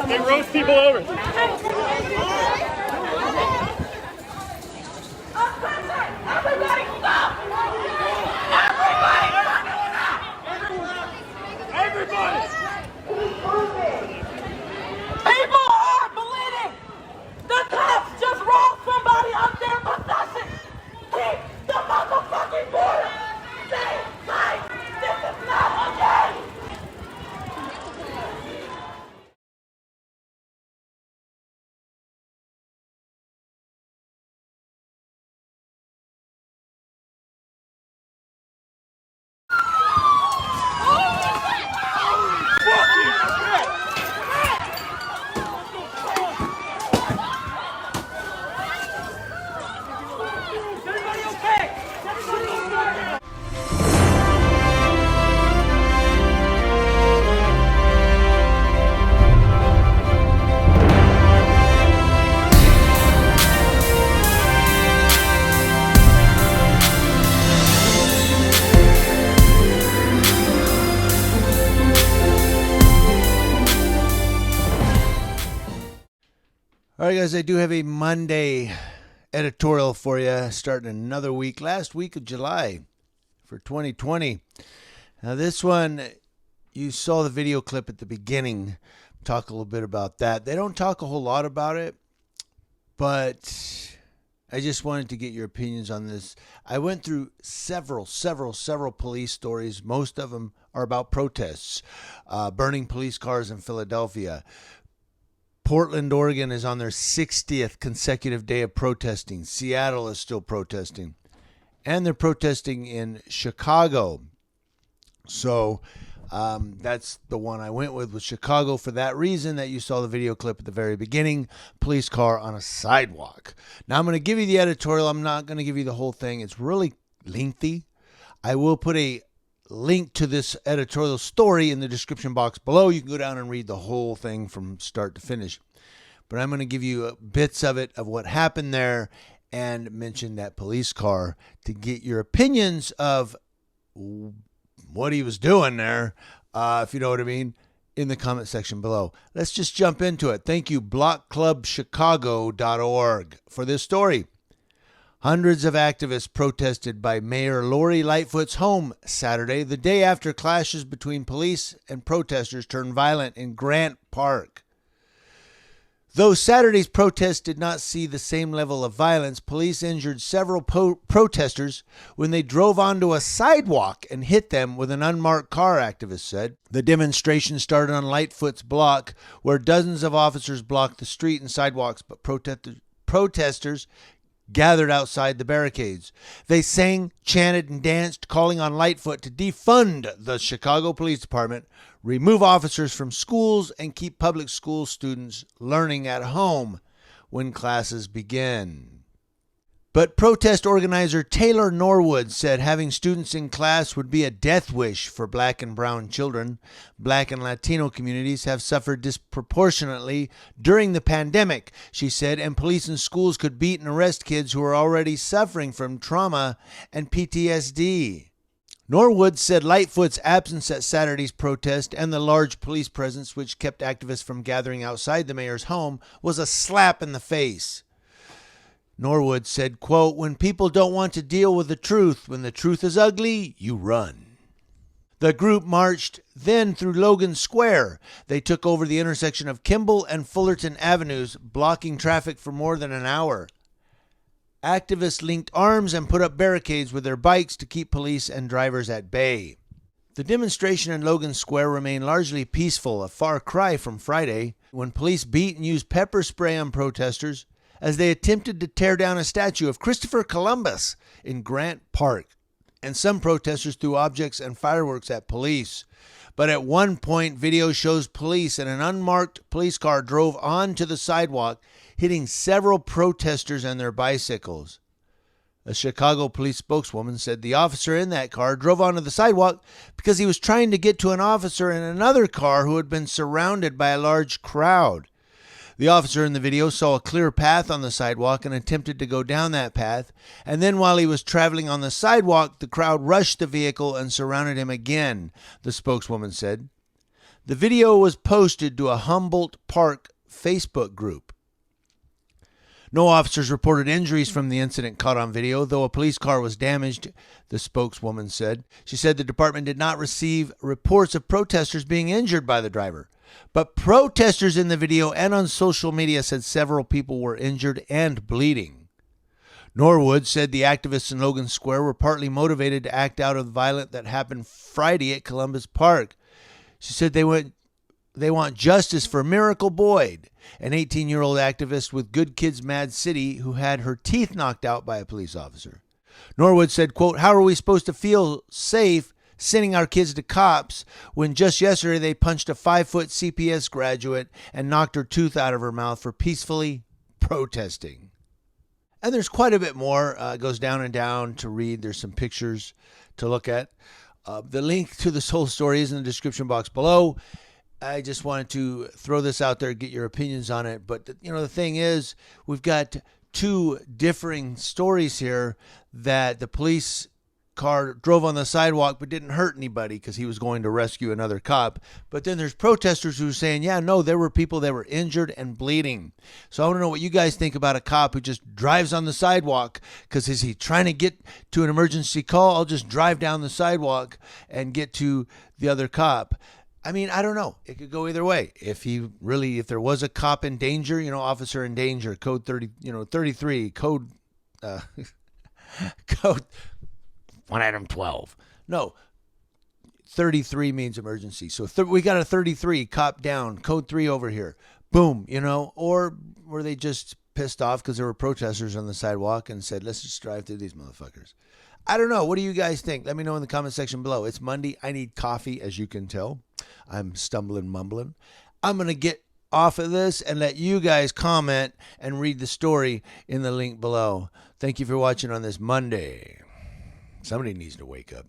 and roast people over. Everybody stop! Everybody! People are bleeding! The cops just rolled somebody up their possession! Keep the motherfucking border! Stay tight! This is not okay! All right, guys, I do have a Monday editorial for you, starting another week, last week of July for 2020. Now, this one, you saw the video clip at the beginning. Talk a little bit about that. They don't talk a whole lot about it, but I just wanted to get your opinions on this. I went through several police stories. Most of them are about protests, burning police cars in Philadelphia. Portland, Oregon is on their 60th consecutive day of protesting. Seattle is still protesting. And they're protesting in Chicago. So that's the one I went with Chicago for that reason that you saw the video clip at the very beginning. Police car on a sidewalk. Now I'm going to give you the editorial. I'm not going to give you the whole thing. It's really lengthy. I will put a link to this editorial story in the description box below. You can go down and read the whole thing from start to finish. But I'm going to give you bits of it, of what happened there, and mention that police car to get your opinions of what he was doing there, if you know what I mean, in the comment section below. Let's just jump into it. Thank you, blockclubchicago.org, for this story. Hundreds of activists protested by Mayor Lori Lightfoot's home Saturday, the day after clashes between police and protesters turned violent in Grant Park. Though Saturday's protest did not see the same level of violence, police injured several protesters when they drove onto a sidewalk and hit them with an unmarked car, activists said. The demonstration started on Lightfoot's block, where dozens of officers blocked the street and sidewalks, but protesters gathered outside the barricades. They sang, chanted, and danced, calling on Lightfoot to defund the Chicago Police Department, remove officers from schools, and keep public school students learning at home when classes begin. But protest organizer Taylor Norwood said having students in class would be a death wish for Black and brown children. Black and Latino communities have suffered disproportionately during the pandemic, she said, and police and schools could beat and arrest kids who are already suffering from trauma and PTSD. Norwood said Lightfoot's absence at Saturday's protest and the large police presence, which kept activists from gathering outside the mayor's home, was a slap in the face. Norwood said, quote, "When people don't want to deal with the truth, when the truth is ugly, you run." The group marched then through Logan Square. They took over the intersection of Kimball and Fullerton Avenues, blocking traffic for more than an hour. Activists linked arms and put up barricades with their bikes to keep police and drivers at bay. The demonstration in Logan Square remained largely peaceful, a far cry from Friday, when police beat and used pepper spray on protesters as they attempted to tear down a statue of Christopher Columbus in Grant Park, and some protesters threw objects and fireworks at police. But at one point, video shows police in an unmarked police car drove onto the sidewalk, hitting several protesters and their bicycles. A Chicago police spokeswoman said the officer in that car drove onto the sidewalk because he was trying to get to an officer in another car who had been surrounded by a large crowd. The officer in the video saw a clear path on the sidewalk and attempted to go down that path, and then while he was traveling on the sidewalk, the crowd rushed the vehicle and surrounded him again, the spokeswoman said. The video was posted to a Humboldt Park Facebook group. No officers reported injuries from the incident caught on video, though a police car was damaged, the spokeswoman said. She said the department did not receive reports of protesters being injured by the driver. But protesters in the video and on social media said several people were injured and bleeding. Norwood said the activists in Logan Square were partly motivated to act out of the violence that happened Friday at Columbus Park. She said they want justice for Miracle Boyd, an 18-year-old activist with Good Kids Mad City who had her teeth knocked out by a police officer. Norwood said, quote, "How are we supposed to feel safe sending our kids to cops when just yesterday they punched a 5-foot CPS graduate and knocked her tooth out of her mouth for peacefully protesting?" And there's quite a bit more. It goes down and down to read. There's some pictures to look at. The link to this whole story is in the description box below. I just wanted to throw this out there, get your opinions on it. But, the thing is, we've got two differing stories here that the police car drove on the sidewalk but didn't hurt anybody because he was going to rescue another cop. But then there's protesters who are saying, yeah, no, there were people that were injured and bleeding. So I want to know what you guys think about a cop who just drives on the sidewalk because is he trying to get to an emergency call? I'll just drive down the sidewalk and get to the other cop. I mean, I don't know. It could go either way. If there was a cop in danger, officer in danger, code 30, 33, code 1 Adam 12. No, 33 means emergency. So we got a 33, cop down, code 3 over here. Boom, or were they just pissed off because there were protesters on the sidewalk and said, let's just drive through these motherfuckers? I don't know. What do you guys think? Let me know in the comment section below. It's Monday. I need coffee, as you can tell. I'm stumbling, mumbling. I'm going to get off of this and let you guys comment and read the story in the link below. Thank you for watching on this Monday. Somebody needs to wake up.